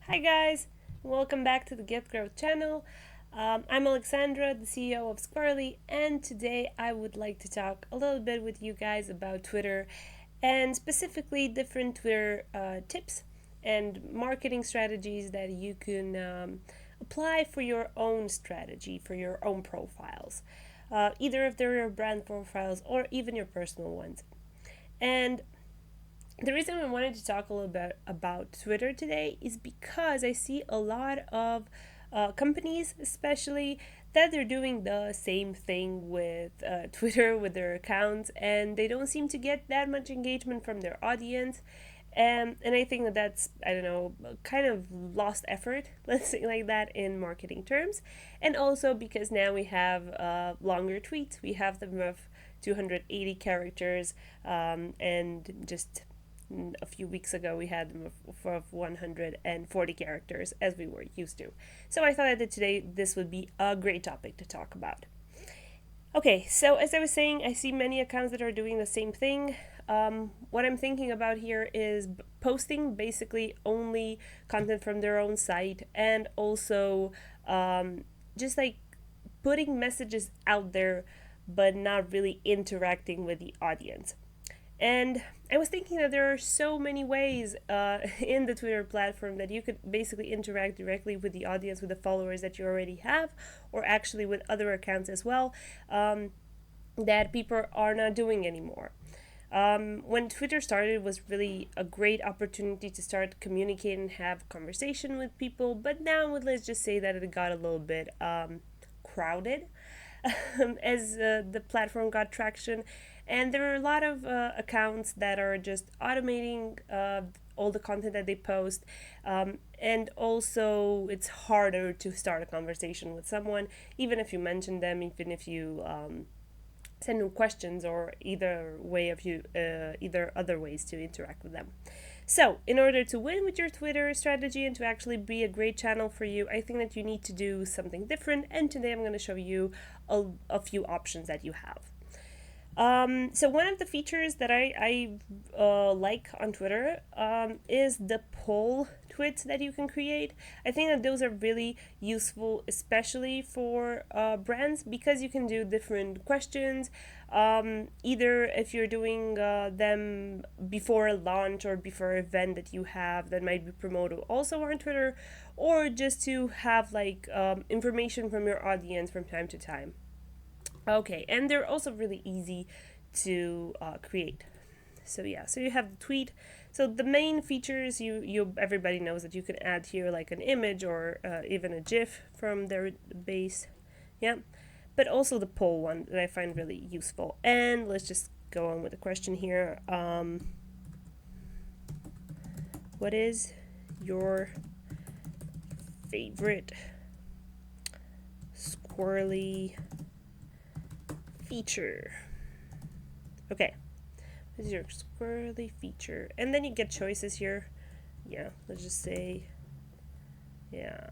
Hi guys, welcome back to the Get Growth channel. I'm Alexandra, the CEO of Squarely, and today I would like to talk a little bit with you guys about Twitter and specifically different Twitter tips and marketing strategies that you can apply for your own strategy, for your own profiles, either if they're your brand profiles or even your personal ones. And the reason I wanted to talk a little bit about Twitter today is because I see a lot of companies, especially, that they're doing the same thing with Twitter, with their accounts, and they don't seem to get that much engagement from their audience. And I think that that's, I don't know, kind of lost effort, let's say like that, in marketing terms. And also because now we have longer tweets, we have them of 280 characters, and just a few weeks ago we had them of 140 characters as we were used to. So I thought that today this would be a great topic to talk about. Okay, so as I was saying, I see many accounts that are doing the same thing. What I'm thinking about here is posting basically only content from their own site, and also just like putting messages out there but not really interacting with the audience. And I was thinking that there are so many ways in the Twitter platform that you could basically interact directly with the audience, with the followers that you already have, or actually with other accounts as well, that people are not doing anymore. When Twitter started, it was really a great opportunity to start communicating and have conversation with people, but now let's just say that it got a little bit crowded as the platform got traction. And there are a lot of accounts that are just automating all the content that they post. And also, it's harder to start a conversation with someone, even if you mention them, even if you send them questions, or either other ways to interact with them. So, in order to win with your Twitter strategy and to actually be a great channel for you, I think that you need to do something different. And today I'm going to show you a few options that you have. So one of the features that I like on Twitter is the poll tweets that you can create. I think that those are really useful, especially for brands, because you can do different questions. Either if you're doing them before a launch or before an event that you have that might be promoted also on Twitter, or just to have like information from your audience from time to time. Okay, and they're also really easy to create. So yeah, so you have the tweet. So the main features, you everybody knows that you can add here like an image or even a GIF from their base. Yeah, but also the poll one that I find really useful. And let's just go on with the question here. What is your favorite squirrely feature? Okay, this is your squirrely feature. And then you get choices here. Yeah, let's just say, yeah,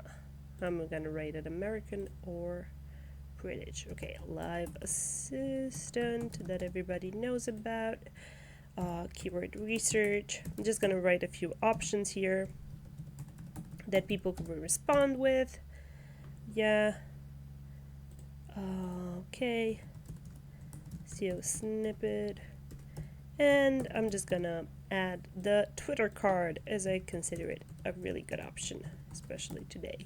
I'm gonna write it American or British. Okay, live assistant that everybody knows about. Keyword research. I'm just gonna write a few options here that people can respond with. Yeah. Okay. SEO snippet. And I'm just gonna add the Twitter card, as I consider it a really good option, especially today.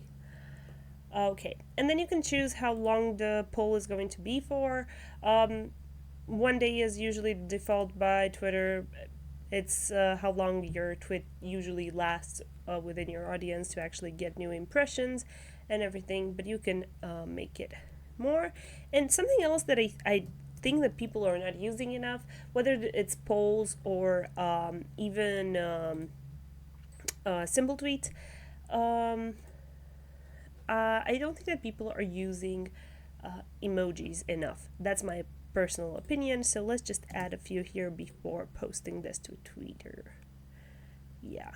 Okay, and then you can choose how long the poll is going to be for. 1 day is usually the default by Twitter. It's how long your tweet usually lasts within your audience to actually get new impressions and everything, but you can make it more. And something else that I think that people are not using enough, whether it's polls or even simple tweets, I don't think that people are using emojis enough. That's my personal opinion, so let's just add a few here before posting this to Twitter. Yeah,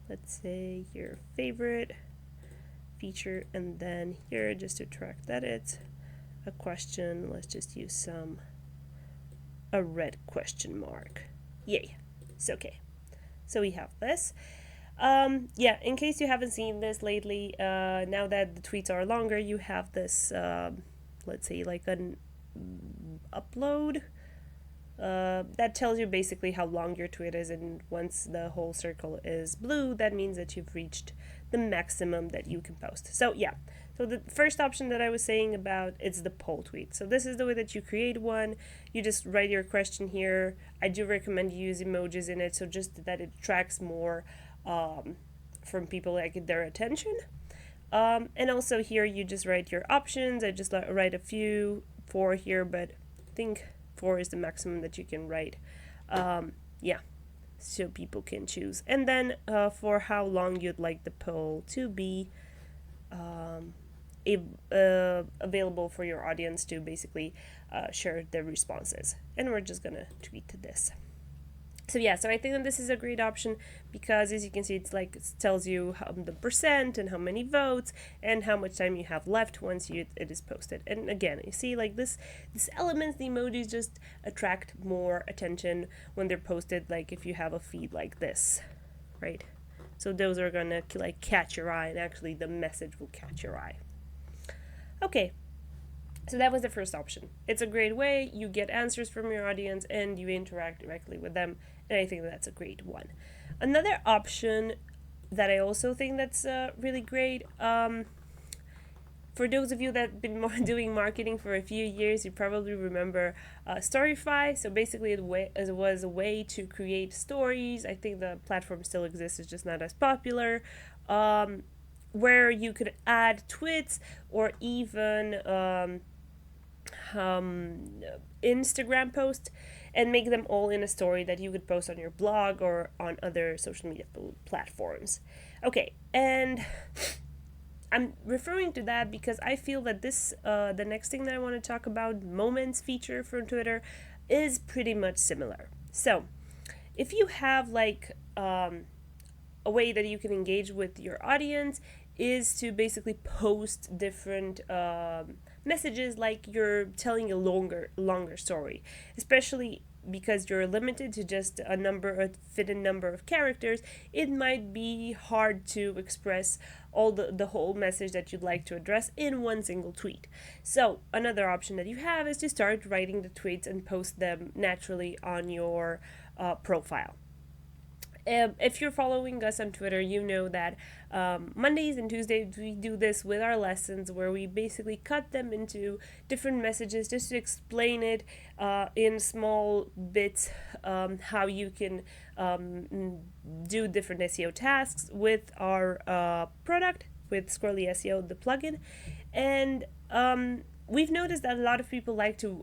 let's say your favorite feature, and then here, just to track that it's a question, let's just use a red question mark. Yay, it's okay. So we have this. Yeah, in case you haven't seen this lately, now that the tweets are longer, you have this, let's say, like an upload that tells you basically how long your tweet is, and once the whole circle is blue, that means that you've reached the maximum that you can post. So yeah, so the first option that I was saying about, it's the poll tweet. So this is the way that you create one. You just write your question here. I do recommend you use emojis in it, so just that it attracts more from people, like their attention. And also here you just write your options. I just write a few, four here, but I think four is the maximum that you can write. Yeah, so people can choose. And then for how long you'd like the poll to be available for your audience to basically share their responses. And we're just gonna tweet this. So yeah, so I think that this is a great option because, as you can see, it's like it tells you the percent and how many votes and how much time you have left once it is posted. And again, you see, like this elements, the emojis just attract more attention when they're posted. Like if you have a feed like this, right? So those are gonna like catch your eye, and actually the message will catch your eye. Okay. So that was the first option. It's a great way. You get answers from your audience and you interact directly with them, and I think that's a great one. Another option that I also think that's really great, for those of you that have been doing marketing for a few years, you probably remember Storyfy. So basically it was a way to create stories. I think the platform still exists, it's just not as popular. Where you could add tweets or even Instagram posts and make them all in a story that you could post on your blog or on other social media platforms. Okay, and I'm referring to that because I feel that this, the next thing that I want to talk about, moments feature from Twitter, is pretty much similar. So, if you have like a way that you can engage with your audience is to basically post different messages, like you're telling a longer story, especially because you're limited to just a fitting number of characters. It might be hard to express all the whole message that you'd like to address in one single tweet. So another option that you have is to start writing the tweets and post them naturally on your profile. If you're following us on Twitter, you know that Mondays and Tuesdays we do this with our lessons, where we basically cut them into different messages just to explain it in small bits, how you can do different SEO tasks with our product, with Squirrely SEO, the plugin. And we've noticed that a lot of people like to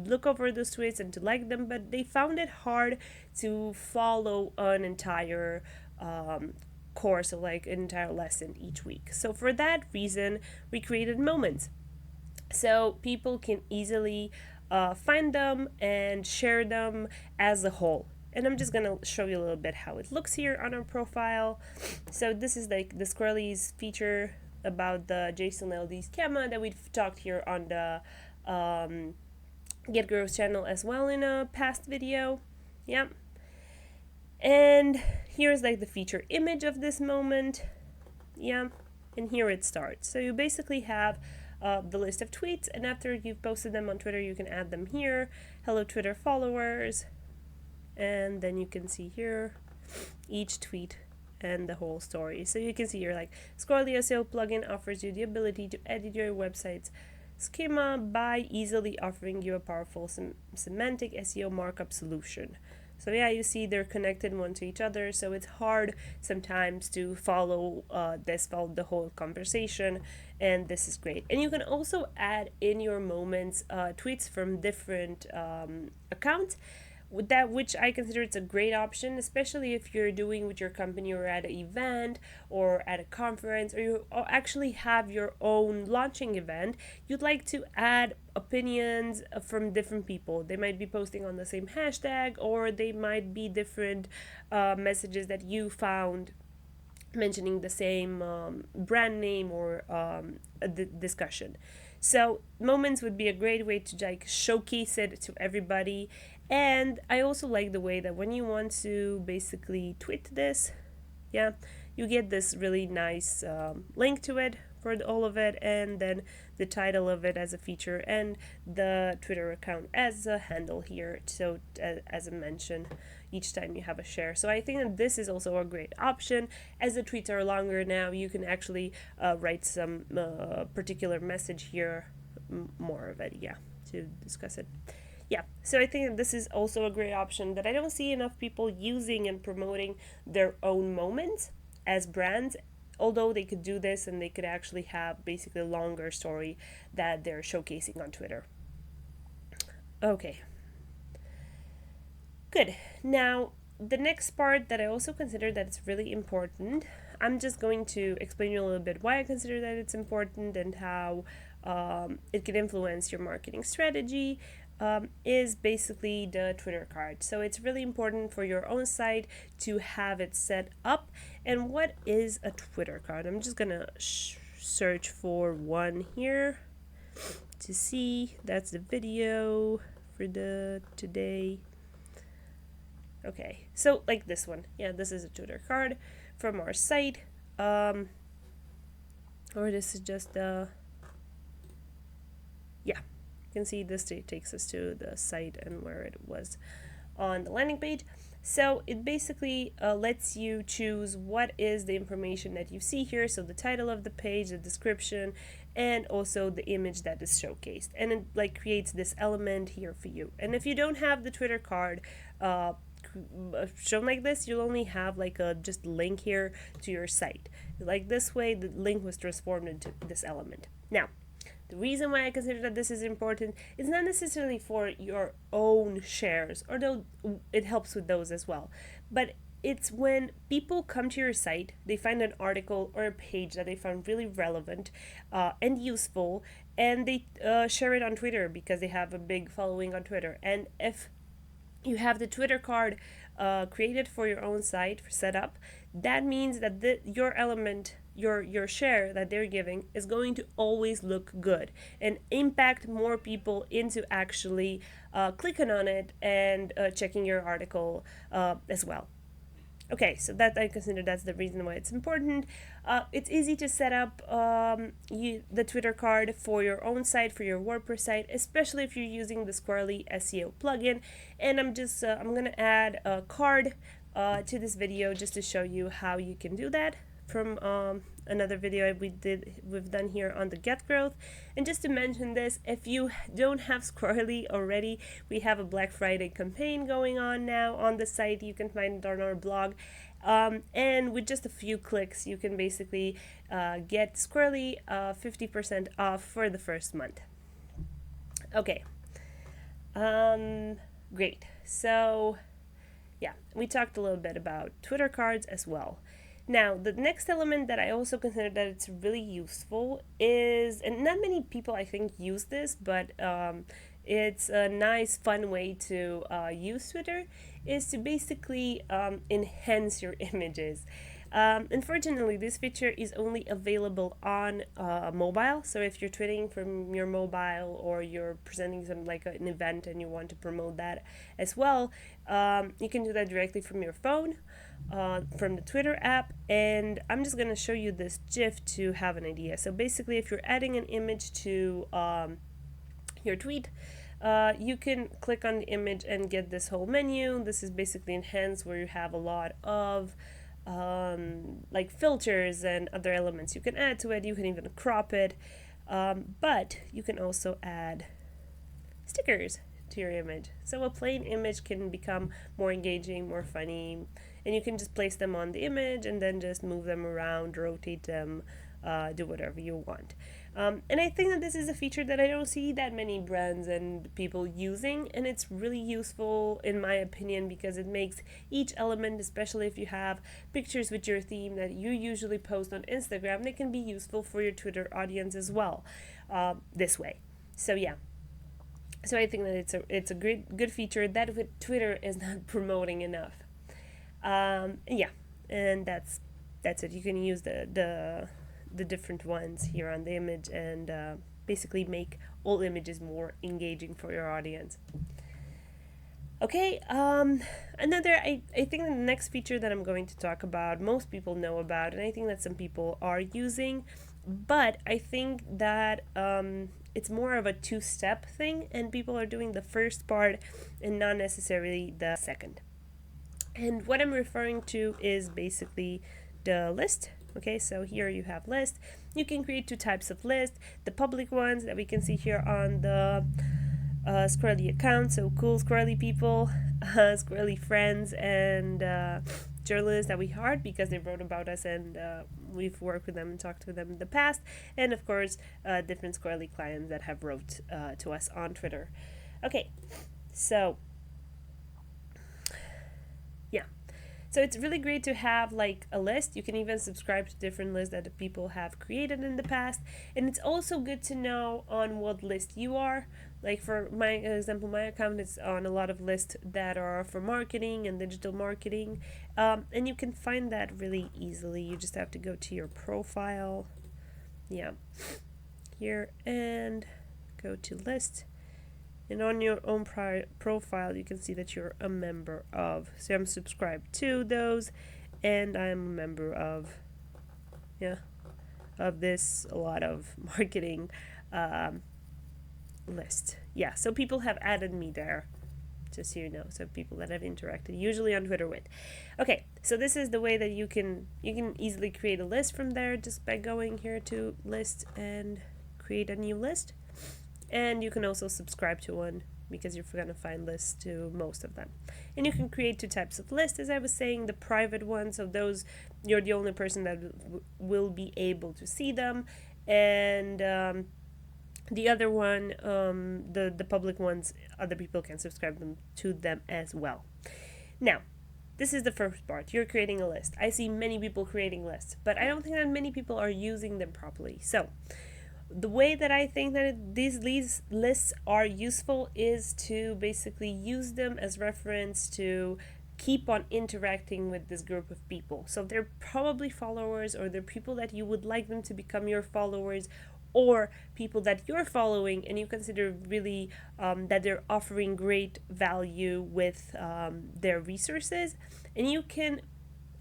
look over those tweets and to like them, but they found it hard to follow an entire course, of like an entire lesson each week. So for that reason, we created moments, so people can easily find them and share them as a whole. And I'm just gonna show you a little bit how it looks here on our profile. So this is like the Squirrely's feature about the JSON LD schema that we've talked here on the Get Growth channel as well in a past video. Yeah. And here's like the feature image of this moment. Yeah. And here it starts. So you basically have the list of tweets, and after you've posted them on Twitter, you can add them here. Hello Twitter followers. And then you can see here each tweet and the whole story. So you can see here, like, Squirrely SEO plugin offers you the ability to edit your website's schema by easily offering you a powerful semantic SEO markup solution. So yeah, you see they're connected one to each other, so it's hard sometimes to follow the whole conversation, and this is great. And you can also add in your moments tweets from different accounts, with that, which I consider it's a great option, especially if you're doing with your company or at an event or at a conference, or you actually have your own launching event. You'd like to add opinions from different people. They might be posting on the same hashtag, or they might be different messages that you found mentioning the same brand name or a discussion. So moments would be a great way to like showcase it to everybody. And I also like the way that when you want to basically tweet this, Yeah, you get this really nice link to it for all of it, and then the title of it as a feature, and the Twitter account as a handle here. So, as I mentioned, each time you have a share. So, I think that this is also a great option. As the tweets are longer now, you can actually write some particular message here, more of it, yeah, to discuss it. Yeah, so I think that this is also a great option that I don't see enough people using and promoting their own moments as brands, although they could do this and they could actually have basically a longer story that they're showcasing on Twitter. Okay, good. Now, the next part that I also consider that it's really important, I'm just going to explain you a little bit why I consider that it's important and how it can influence your marketing strategy. Is basically the Twitter card. So it's really important for your own site to have it set up. And what is a Twitter card? I'm just gonna search for one here to see. That's the video for the today. Okay, so like this one. Yeah, this is a Twitter card from our site. Or this is just yeah, you can see this takes us to the site and where it was on the landing page. So it basically lets you choose what is the information that you see here. So the title of the page, the description, and also the image that is showcased. And it like creates this element here for you. And if you don't have the Twitter card shown like this, you'll only have like a just link here to your site. Like this way, the link was transformed into this element. Now, the reason why I consider that this is important is not necessarily for your own shares, although it helps with those as well, but it's when people come to your site, they find an article or a page that they found really relevant and useful, and they share it on Twitter because they have a big following on Twitter. And if you have the Twitter card created for your own site set up, that means that your element, your share that they're giving is going to always look good and impact more people into actually clicking on it and checking your article as well. Okay, so that I consider that's the reason why it's important. It's easy to set up the Twitter card for your own site, for your WordPress site, especially if you're using the Squarely SEO plugin. And I'm gonna add a card to this video just to show you how you can do that from another video we've done here on the Get Growth. And just to mention this, if you don't have Squarely already, we have a Black Friday campaign going on now on the site. You can find it on our blog. And with just a few clicks, you can basically get Squarely 50% off for the first month. Okay. Great. So, yeah, we talked a little bit about Twitter cards as well. Now, the next element that I also consider that it's really useful is, and not many people I think use this, but it's a nice, fun way to use Twitter, is to basically enhance your images. Unfortunately, this feature is only available on mobile. So if you're tweeting from your mobile or you're presenting some like an event and you want to promote that as well, you can do that directly from your phone, from the Twitter app. And I'm just going to show you this GIF to have an idea. So basically, if you're adding an image to your tweet, you can click on the image and get this whole menu. This is basically enhanced, where you have a lot of like filters and other elements you can add to it. You can even crop it, but you can also add stickers to your image. So a plain image can become more engaging, more funny, and you can just place them on the image and then just move them around, rotate them, do whatever you want. And I think that this is a feature that I don't see that many brands and people using, and it's really useful in my opinion because it makes each element, especially if you have pictures with your theme that you usually post on Instagram, they can be useful for your Twitter audience as well this way. So yeah. So I think that it's a good feature that Twitter is not promoting enough. Yeah, and that's it. You can use the different ones here on the image and basically make all images more engaging for your audience. Okay, I think the next feature that I'm going to talk about, most people know about, and I think that some people are using, but I think that it's more of a two-step thing, and people are doing the first part and not necessarily the second. And what I'm referring to is basically the list. Okay, so here you have list. You can create two types of list: the public ones that we can see here on the squirrely account, so cool squirrely people, squirrely friends, and journalists that we heard because they wrote about us, and we've worked with them and talked with them in the past, and of course different squirrely clients that have wrote to us on Twitter. Okay, so yeah, so it's really great to have like a list. You can even subscribe to different lists that the people have created in the past. And it's also good to know on what list you are. Like for my example, my account is on a lot of lists that are for marketing and digital marketing. And you can find that really easily. You just have to go to your profile. Yeah. Here and go to list. And on your own profile, you can see that you're a member of. So I'm subscribed to those, and I'm a member of, of this a lot of marketing list. Yeah, so people have added me there, just so you know. So people that I've interacted, usually on Twitter with. Okay, so this is the way that you can easily create a list from there just by going here to list and create a new list. And you can also subscribe to one because you're going to find lists to most of them. And you can create two types of lists, as I was saying, the private ones, so those you're the only person that will be able to see them, and the other one, the public ones, other people can subscribe to them as well. Now, this is the first part. You're creating a list. I see many people creating lists, but I don't think that many people are using them properly. So the way that I think that these lists are useful is to basically use them as reference to keep on interacting with this group of people. So they're probably followers, or they're people that you would like them to become your followers, or people that you're following and you consider really that they're offering great value with their resources. And you can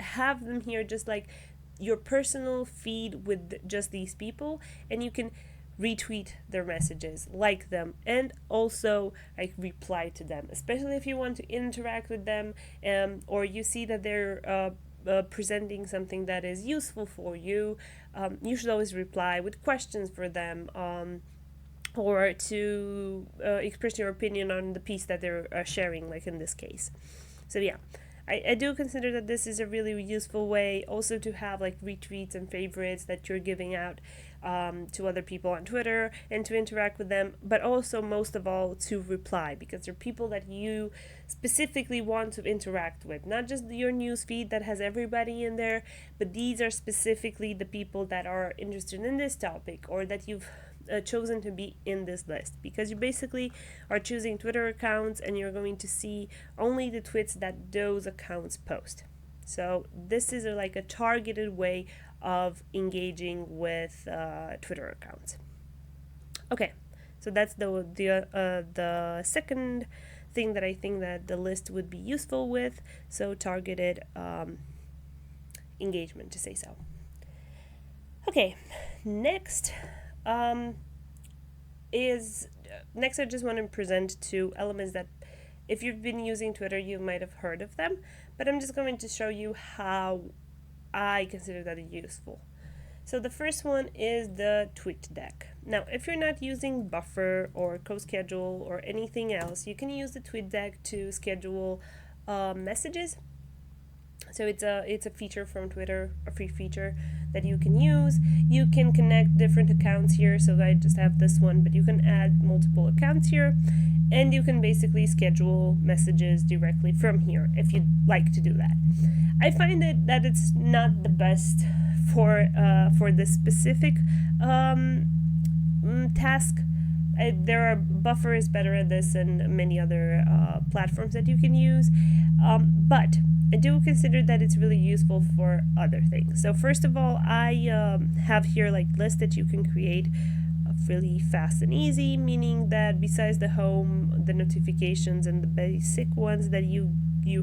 have them here just like your personal feed with just these people, and you can retweet their messages, like them, and also like reply to them, especially if you want to interact with them, or you see that they're presenting something that is useful for you. You should always reply with questions for them, or to express your opinion on the piece that they're sharing, like in this case. So yeah, I do consider that this is a really useful way also to have like retweets and favorites that you're giving out to other people on Twitter, and to interact with them, but also most of all to reply, because they're people that you specifically want to interact with, not just your news feed that has everybody in there, but these are specifically the people that are interested in this topic, or that you've chosen to be in this list, because you basically are choosing Twitter accounts and you're going to see only the tweets that those accounts post. So this is like a targeted way of engaging with Twitter accounts. Okay, so that's the second thing that I think that the list would be useful with. So targeted engagement, to say so. Okay, next next I just want to present two elements that if you've been using Twitter you might have heard of them, but I'm just going to show you how I consider that useful. So the first one is the TweetDeck. Now, if you're not using Buffer or CoSchedule or anything else, you can use the TweetDeck to schedule messages. So it's a feature from Twitter, a free feature that you can use. You can connect different accounts here, so I just have this one, but you can add multiple accounts here, and you can basically schedule messages directly from here if you'd like to do that. I find that it's not the best for this specific task. Buffer is better at this, and many other platforms that you can use, but I do consider that it's really useful for other things. So first of all, I have here like lists that you can create really fast and easy, meaning that besides the home, the notifications and the basic ones that you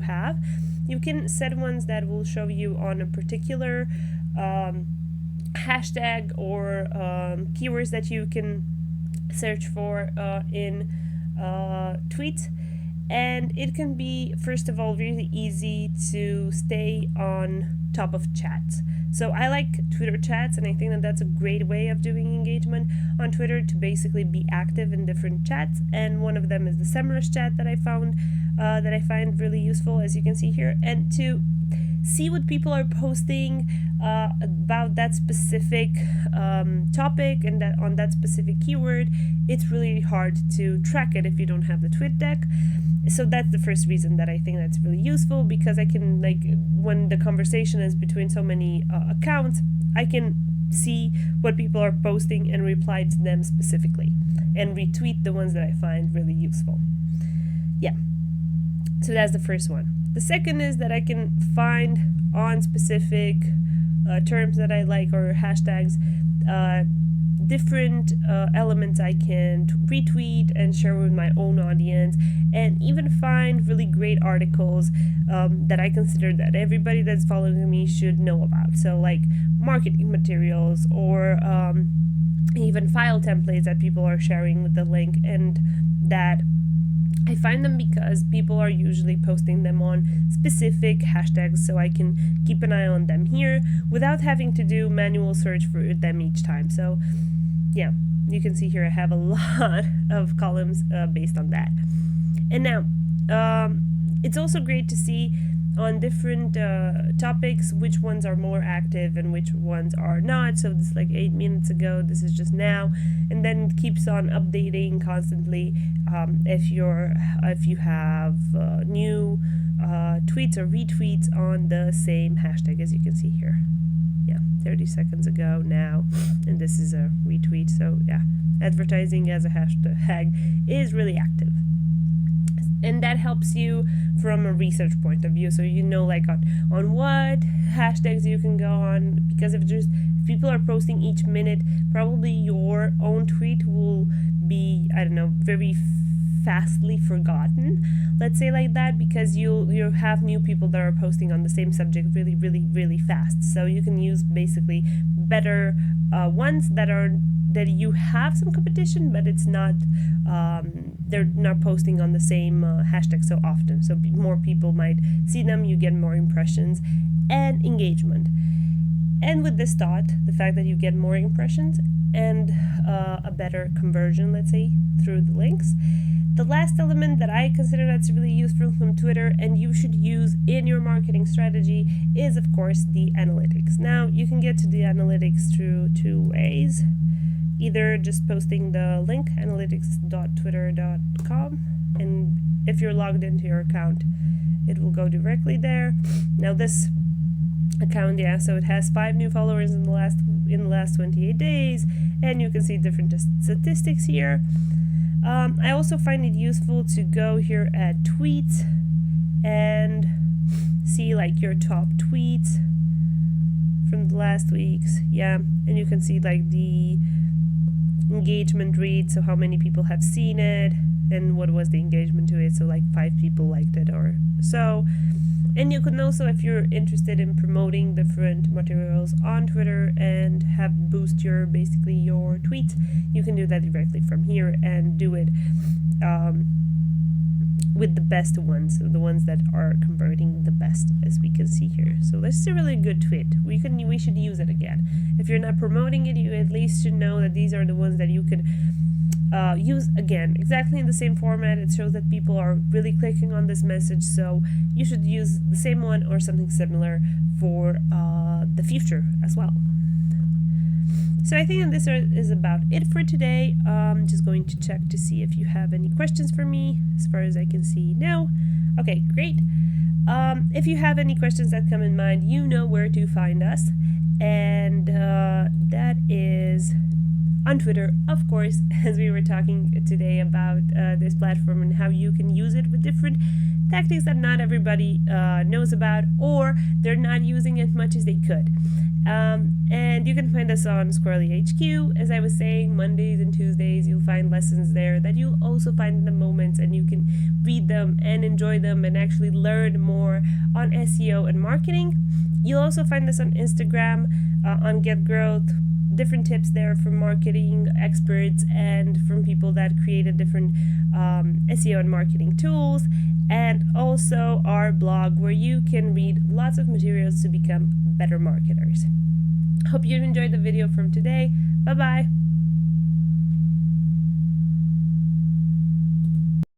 have. You can set ones that will show you on a particular hashtag or keywords that you can search for in tweets. And it can be, first of all, really easy to stay on top of chats. So I like Twitter chats, and I think that that's a great way of doing engagement on Twitter, to basically be active in different chats. And one of them is the Semrush chat that I find really useful, as you can see here, and to see what people are posting about that specific topic and that on that specific keyword. It's really hard to track it if you don't have the TweetDeck. So that's the first reason that I think that's really useful, because I can, like, when the conversation is between so many accounts, I can see what people are posting and reply to them specifically and retweet the ones that I find really useful. Yeah, so that's the first one. The second is that I can find on specific terms that I like, or hashtags, different elements I can retweet and share with my own audience, and even find really great articles that I consider that everybody that's following me should know about. So like marketing materials, or even file templates that people are sharing with the link, and that I find them because people are usually posting them on specific hashtags, so I can keep an eye on them here without having to do manual search for them each time. So yeah, you can see here I have a lot of columns based on that. And now it's also great to see on different topics which ones are more active and which ones are not. So this is like 8 minutes ago, this is just now, and then it keeps on updating constantly if you have new tweets or retweets on the same hashtag, as you can see here. Yeah, 30 seconds ago now, and this is a retweet. So yeah, advertising as a hashtag is really active. And that helps you from a research point of view, so you know, like, on what hashtags you can go on, because if people are posting each minute, probably your own tweet will be, I don't know, very fastly forgotten, let's say like that, because you have new people that are posting on the same subject really, really, really fast. So you can use basically better ones that you have some competition, but it's not they're not posting on the same hashtag so often, so more people might see them, you get more impressions and engagement. And with this thought, the fact that you get more impressions and a better conversion, let's say, through the links, the last element that I consider that's really useful from Twitter and you should use in your marketing strategy is, of course, the analytics. Now, you can get to the analytics through two ways. Either just posting the link, analytics.twitter.com, and if you're logged into your account, it will go directly there. Now this account, yeah, so it has 5 new followers in the last 28 days, and you can see different statistics here. I also find it useful to go here at tweets and see like your top tweets from the last weeks, yeah, and you can see like the engagement rate, so how many people have seen it and what was the engagement to it, so like 5 people liked it or so. And you can also, if you're interested in promoting different materials on Twitter and have boost your tweets, you can do that directly from here and do it with the best ones, so the ones that are converting the best, as we can see here. So this is a really good tweet. We should use it again. If you're not promoting it, you at least should know that these are the ones that you could use again, exactly in the same format. It shows that people are really clicking on this message, so you should use the same one or something similar for the future as well. So I think that this is about it for today. I'm just going to check to see if you have any questions for me. As far as I can see, no. Okay, great. If you have any questions that come in mind, you know where to find us. And that is on Twitter, of course, as we were talking today about this platform and how you can use it with different tactics that not everybody knows about, or they're not using as much as they could. And you can find us on Squirrely HQ. As I was saying, Mondays and Tuesdays, you'll find lessons there that you'll also find in the moments, and you can read them and enjoy them and actually learn more on SEO and marketing. You'll also find us on Instagram, on Get Growth, different tips there from marketing experts and from people that created different SEO and marketing tools, and also our blog where you can read lots of materials to become better marketers. Hope you enjoyed the video from today. Bye bye.